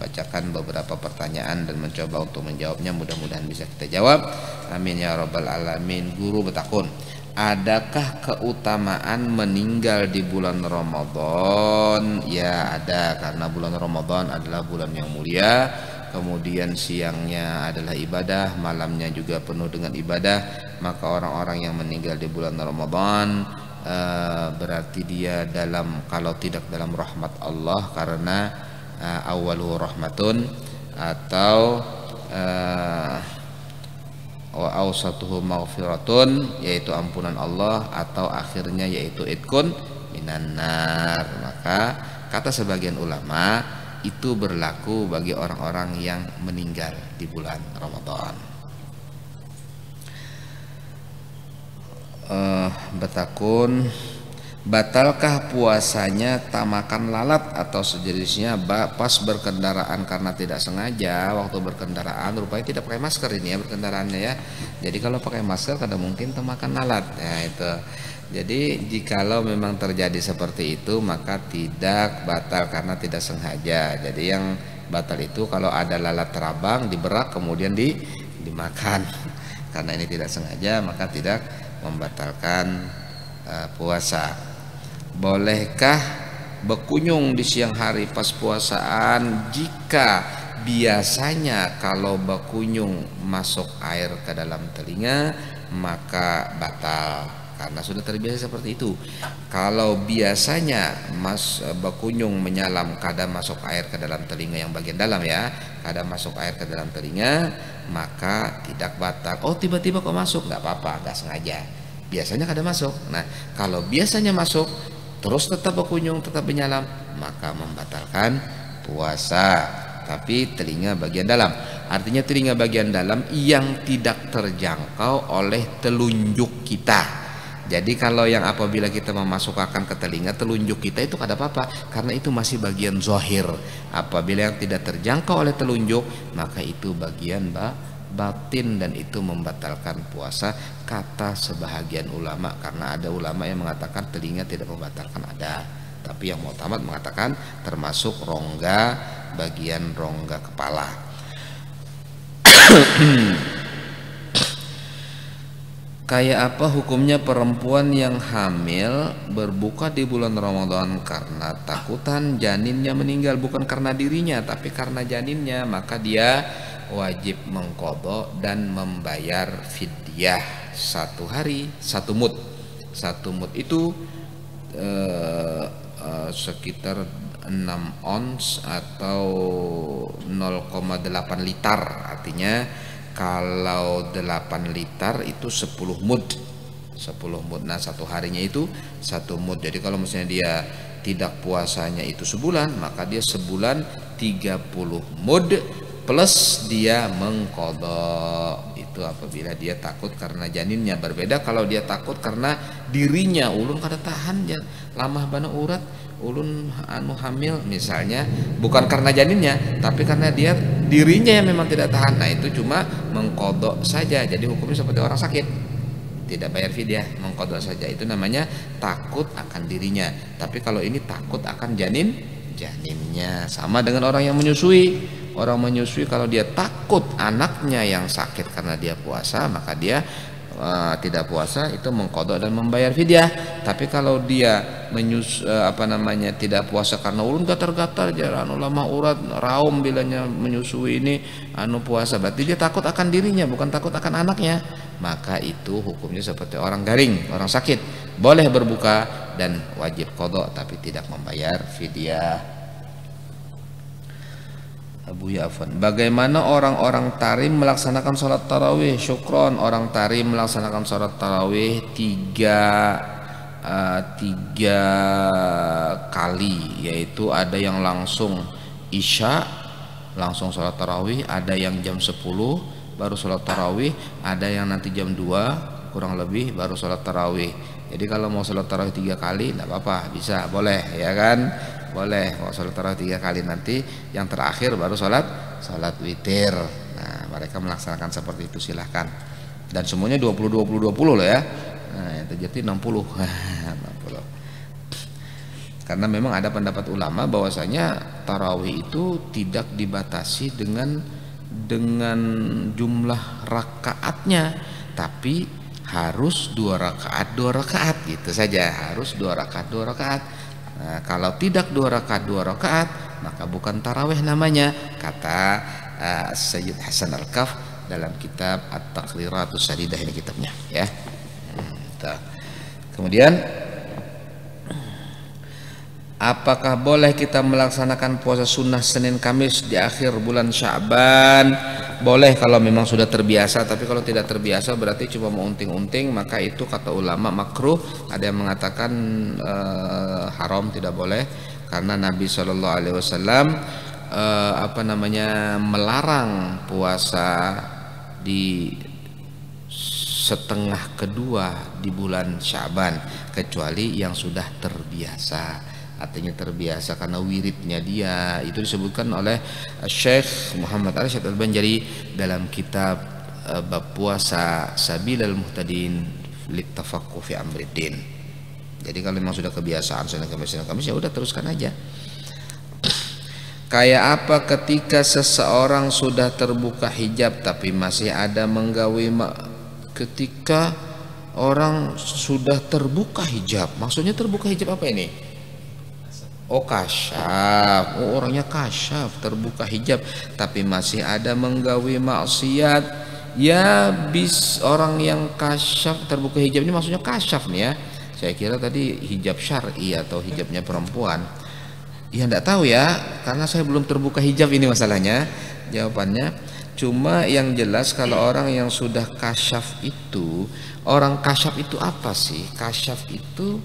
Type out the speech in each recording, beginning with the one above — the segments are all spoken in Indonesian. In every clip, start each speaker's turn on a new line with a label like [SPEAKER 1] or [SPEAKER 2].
[SPEAKER 1] membacakan beberapa pertanyaan dan mencoba untuk menjawabnya. Mudah-mudahan bisa kita jawab. Amin ya rabbal alamin. Guru bertakun, adakah keutamaan meninggal di bulan Ramadan? Ya ada, karena bulan Ramadan adalah bulan yang mulia. Kemudian siangnya adalah ibadah, malamnya juga penuh dengan ibadah. Maka orang-orang yang meninggal di bulan Ramadan berarti dia dalam, kalau tidak dalam rahmat Allah, karena awaluhu rahmatun, atau wa awsatuhu maghfiratun, yaitu ampunan Allah, atau akhirnya yaitu idkun minan nar. Maka kata sebagian ulama itu berlaku bagi orang-orang yang meninggal di bulan Ramadan. Bertakun, batalkah puasanya tak makan lalat atau sejenisnya pas berkendaraan karena tidak sengaja waktu berkendaraan? Rupanya tidak pakai masker ini ya berkendaraannya ya. Jadi kalau pakai masker kadang mungkin termakan lalat ya itu. Jadi jikalau memang terjadi seperti itu maka tidak batal karena tidak sengaja. Jadi yang batal itu kalau ada lalat terabang diberak kemudian dimakan. Karena ini tidak sengaja maka tidak membatalkan puasa. Bolehkah berkunjung di siang hari pas puasaan jika biasanya kalau berkunjung masuk air ke dalam telinga maka batal, karena sudah terbiasa seperti itu. Kalau biasanya berkunjung menyalam kadang masuk air ke dalam telinga yang bagian dalam ya, kadang masuk air ke dalam telinga, maka tidak batal. Oh tiba-tiba kok masuk, nggak apa-apa, nggak sengaja. Biasanya kadang masuk. Nah kalau biasanya masuk terus tetap berkunjung, tetap menyalam, maka membatalkan puasa. Tapi telinga bagian dalam, artinya telinga bagian dalam yang tidak terjangkau oleh telunjuk kita. Jadi kalau yang apabila kita memasukkan ke telinga, telunjuk kita itu kada apa-apa, karena itu masih bagian zahir. Apabila yang tidak terjangkau oleh telunjuk, maka itu bagian batin dan itu membatalkan puasa, kata sebahagian ulama. Karena ada ulama yang mengatakan telinga tidak membatalkan, ada. Tapi yang mu'tamad mengatakan termasuk rongga, bagian rongga kepala. Kayak apa hukumnya perempuan yang hamil berbuka di bulan Ramadan karena takutan janinnya meninggal, bukan karena dirinya tapi karena janinnya, maka dia wajib mengqadha dan membayar fidyah 1 hari 1 mud. 1 mud itu sekitar 6 ons atau 0,8 liter. Artinya kalau 8 liter itu 10 mud. 10 mud. Nah 1 harinya itu 1 mud. Jadi kalau misalnya dia tidak puasanya itu sebulan, maka dia sebulan 30 mud plus dia mengqadha. Itu apabila dia takut karena janinnya. Berbeda kalau dia takut karena dirinya, ulun kada tahan lamah bana urat, ulun hamil misalnya, bukan karena janinnya tapi karena dia dirinya yang memang tidak tahan. Nah itu cuma mengqadha saja. Jadi hukumnya seperti orang sakit, tidak bayar fidyah, mengqadha saja. Itu namanya takut akan dirinya. Tapi kalau ini takut akan janinnya, sama dengan orang yang menyusui. Orang menyusui kalau dia takut anaknya yang sakit karena dia puasa, maka dia tidak puasa, itu mengqadha dan membayar fidyah. Tapi kalau dia tidak puasa karena ulun gatal-gatal jalan ulama urat raum bilanya menyusui ini puasa, berarti dia takut akan dirinya bukan takut akan anaknya, maka itu hukumnya seperti orang garing, orang sakit, boleh berbuka dan wajib qadha tapi tidak membayar fidyah. Abu Ya'fan, bagaimana orang-orang tarim melaksanakan sholat tarawih? Syukron, orang tarim melaksanakan sholat tarawih tiga kali, yaitu ada yang langsung isya langsung sholat tarawih, ada yang jam 10 baru sholat tarawih, ada yang nanti jam 2 kurang lebih baru sholat tarawih. Jadi kalau mau sholat tarawih 3 kali tidak apa-apa, bisa, boleh ya kan, boleh. Mau sholat tarawih 3 kali, nanti yang terakhir baru sholat witir. Nah mereka melaksanakan seperti itu, silahkan. Dan semuanya 20 loh ya. Nah yang terjadi 60. 60. Karena memang ada pendapat ulama bahwasanya tarawih itu tidak dibatasi dengan jumlah rakaatnya, tapi harus 2 rakaat gitu saja, harus 2 rakaat. Nah, kalau tidak 2 rakaat maka bukan tarawih namanya, kata Sayyid Hasan Al-Kaf dalam kitab At-Taqriratus Sadidah, ini kitabnya ya. Kemudian, apakah boleh kita melaksanakan puasa sunnah Senin Kamis di akhir bulan Sya'ban? Boleh kalau memang sudah terbiasa, tapi kalau tidak terbiasa berarti cuma mau unting-unting, maka itu kata ulama makruh. Ada yang mengatakan haram, tidak boleh, karena Nabi SAW melarang puasa di setengah kedua di bulan Sya'ban, kecuali yang sudah terbiasa. Artinya terbiasa karena wiridnya dia. Itu disebutkan oleh Syekh Muhammad Arsyad Al-Banjari dalam kitab bab puasa Sabilal Muhtadin Littafaqquh fi Amriddin. Jadi kalau memang sudah kebiasaan Senin Kamis ya udah teruskan aja. Kayak apa ketika seseorang sudah terbuka hijab tapi masih ada menggawi ketika orang sudah terbuka hijab, maksudnya terbuka hijab apa ini? Oh kasyaf, oh orangnya kasyaf, terbuka hijab tapi masih ada menggawi maksiat. Ya orang yang kasyaf terbuka hijab ini maksudnya kasyaf nih ya. Saya kira tadi hijab syar'i atau hijabnya perempuan. Ya enggak tahu ya, karena saya belum terbuka hijab, ini masalahnya jawabannya. Cuma yang jelas kalau orang yang sudah kasyaf itu, orang kasyaf itu apa sih? Kasyaf itu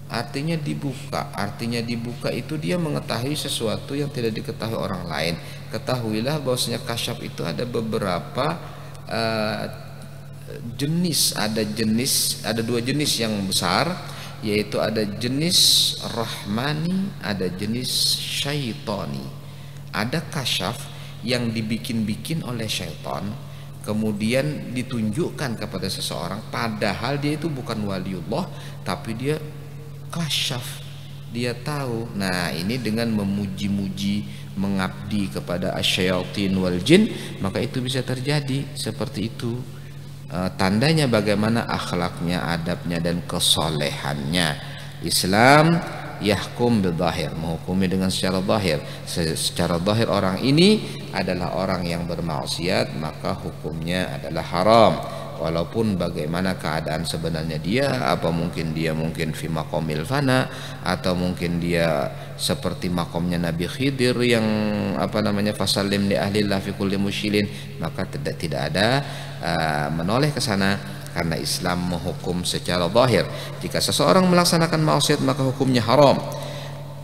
[SPEAKER 1] artinya dibuka. Artinya dibuka itu dia mengetahui sesuatu yang tidak diketahui orang lain. Ketahuilah bahwasanya kasyaf itu ada beberapa jenis. Ada 2 jenis yang besar, yaitu ada jenis rahmani, ada jenis syaitani. Ada kasyaf yang dibikin-bikin oleh syaitan, kemudian ditunjukkan kepada seseorang, padahal dia itu bukan waliullah, tapi dia kasyaf, dia tahu. Nah ini dengan memuji-muji, mengabdi kepada asyayatin wal jin, maka itu bisa terjadi seperti itu. Tandanya bagaimana akhlaknya, adabnya dan kesolehannya. Islam yahkum bidzahir, menghukumi dengan secara zahir. Secara zahir orang ini adalah orang yang bermaksiat, maka hukumnya adalah haram. Walaupun bagaimana keadaan sebenarnya dia, apa mungkin dia fi maqamil fana, atau mungkin dia seperti makomnya Nabi Khidir yang fasallim li ahlillah fi kulli musyilin, maka tidak ada menoleh ke sana, karena Islam menghukum secara zahir. Jika seseorang melaksanakan maksiat maka hukumnya haram.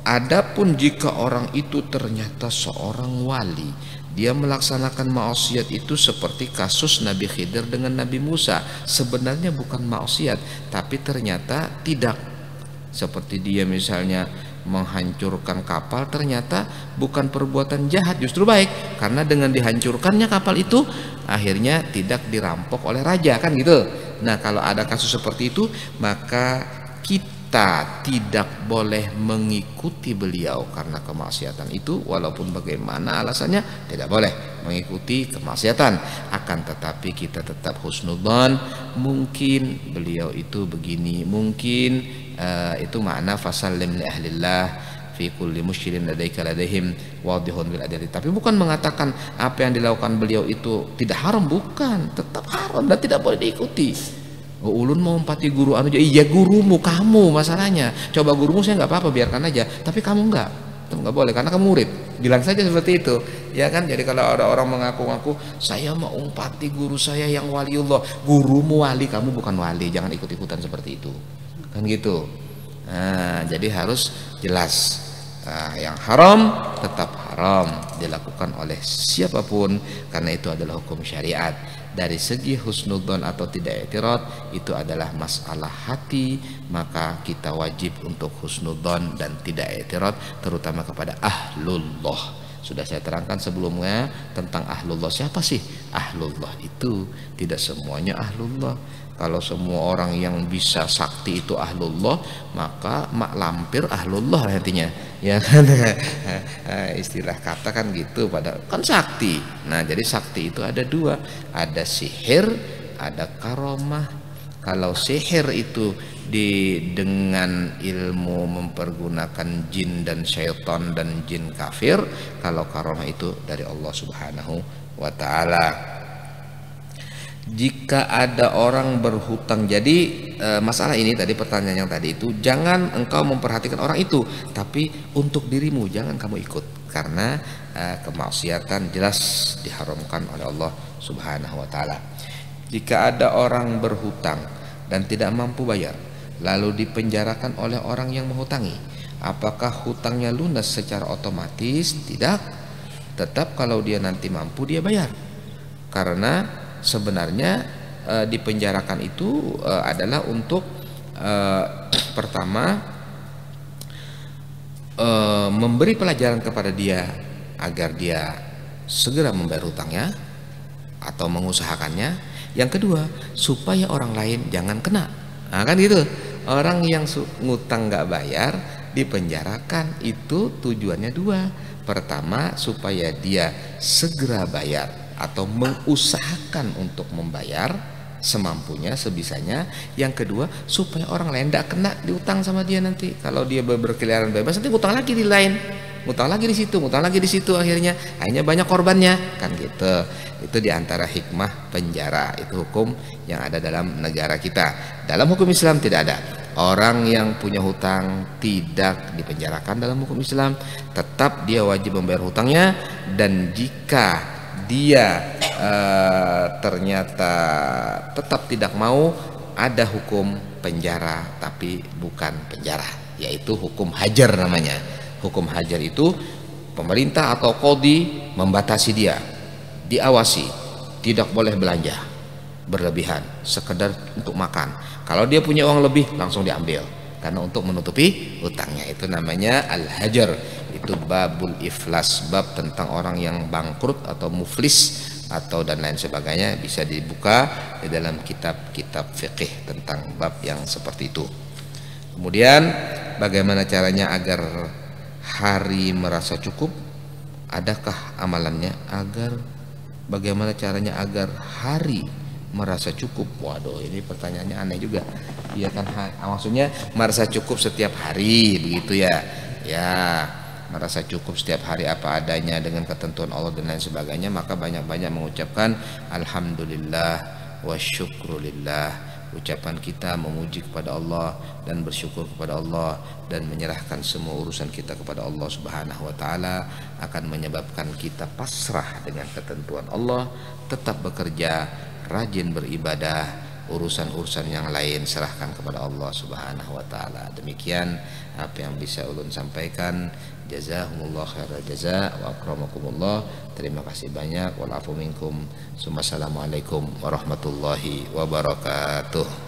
[SPEAKER 1] Adapun jika orang itu ternyata seorang wali, dia melaksanakan maksiat itu seperti kasus Nabi Khidir dengan Nabi Musa, sebenarnya bukan maksiat tapi ternyata tidak. Seperti dia misalnya menghancurkan kapal, ternyata bukan perbuatan jahat, justru baik, karena dengan dihancurkannya kapal itu akhirnya tidak dirampok oleh raja, kan gitu. Nah kalau ada kasus seperti itu, maka kita tidak boleh mengikuti beliau karena kemaksiatan itu, walaupun bagaimana alasannya tidak boleh mengikuti kemaksiatan. Akan tetapi kita tetap husnudzon, mungkin beliau itu begini, mungkin itu makna fasallim li ahlillah fi kulli musyrin ladaika ladaihim wadihun bil adli. Tapi bukan mengatakan apa yang dilakukan beliau itu tidak haram, bukan, tetap haram dan tidak boleh diikuti. Oh, ulun mau empati guru anu, iya gurumu, kamu masalahnya. Coba gurumu saya nggak apa-apa, biarkan aja. Tapi kamu nggak boleh karena kamu murid. Bilang saja seperti itu, ya kan? Jadi kalau ada orang mengaku-ngaku saya mau umpati guru saya yang waliullah, gurumu wali, kamu bukan wali, jangan ikut-ikutan seperti itu, kan gitu. Nah, jadi harus jelas. Nah, yang haram tetap haram dilakukan oleh siapapun karena itu adalah hukum syariat. Dari segi husnudzon atau tidak i'tirad itu adalah masalah hati, maka kita wajib untuk husnudzon dan tidak i'tirad, terutama kepada ahlullah. Sudah saya terangkan sebelumnya tentang ahlullah. Siapa sih ahlullah itu? Tidak semuanya ahlullah. Kalau semua orang yang bisa sakti itu ahlullah, maka mak lampir ahlullah nantinya, ya kan? Istilah kata kan gitu, pada kan sakti. Nah, jadi sakti itu ada dua, ada sihir, ada karomah. Kalau sihir itu dengan ilmu mempergunakan jin dan syaitan dan jin kafir. Kalau karomah itu dari Allah Subhanahu wa ta'ala. Jika ada orang berhutang, jadi masalah ini tadi, pertanyaan yang tadi itu, jangan engkau memperhatikan orang itu, tapi untuk dirimu jangan kamu ikut, karena kemaksiatan jelas diharamkan oleh Allah Subhanahu wa ta'ala. Jika ada orang berhutang dan tidak mampu bayar, lalu dipenjarakan oleh orang yang menghutangi, apakah hutangnya lunas secara otomatis? Tidak. Tetap kalau dia nanti mampu dia bayar, karena sebenarnya dipenjarakan itu adalah untuk pertama memberi pelajaran kepada dia agar dia segera membayar hutangnya atau mengusahakannya. Yang kedua, supaya orang lain jangan kena. Nah, kan gitu. Orang yang ngutang nggak bayar dipenjarakan, itu tujuannya dua. Pertama, supaya dia segera bayar atau mengusahakan untuk membayar semampunya, sebisanya. Yang kedua, supaya orang lain tidak kena diutang sama dia nanti. Kalau dia berkeliaran bebas, nanti utang lagi di lain, utang lagi di situ, utang lagi di situ, akhirnya banyak korbannya, kan gitu. Itu diantara hikmah penjara, itu hukum yang ada dalam negara kita. Dalam hukum Islam tidak ada orang yang punya hutang tidak dipenjarakan dalam hukum Islam. Tetap dia wajib membayar hutangnya, dan jika dia ternyata tetap tidak mau, ada hukum penjara tapi bukan penjara, yaitu hukum hajar namanya. Hukum hajar itu pemerintah atau qadhi membatasi dia, diawasi, tidak boleh belanja berlebihan, sekedar untuk makan. Kalau dia punya uang lebih langsung diambil, karena untuk menutupi utangnya. Itu namanya al-hajar. Itu babul iflas, bab tentang orang yang bangkrut atau muflis atau dan lain sebagainya, bisa dibuka di dalam kitab-kitab fikih tentang bab yang seperti itu. Kemudian bagaimana caranya agar hari merasa cukup? Adakah amalannya? Bagaimana caranya agar hari merasa cukup? Waduh, ini pertanyaannya aneh juga. Iya kan, maksudnya merasa cukup setiap hari begitu ya? Ya, merasa cukup setiap hari apa adanya dengan ketentuan Allah dan lain sebagainya, maka banyak-banyak mengucapkan alhamdulillah wa syukrulillah. Ucapan kita memuji kepada Allah dan bersyukur kepada Allah dan menyerahkan semua urusan kita kepada Allah Subhanahu wa ta'ala akan menyebabkan kita pasrah dengan ketentuan Allah, tetap bekerja, rajin beribadah, urusan-urusan yang lain serahkan kepada Allah Subhanahu wa ta'ala. Demikian apa yang bisa ulun sampaikan. Jazakumullah khairal jaza wa akramakumullah. Terima kasih banyak. Wal afu minkum. Assalamualaikum warahmatullahi wabarakatuh.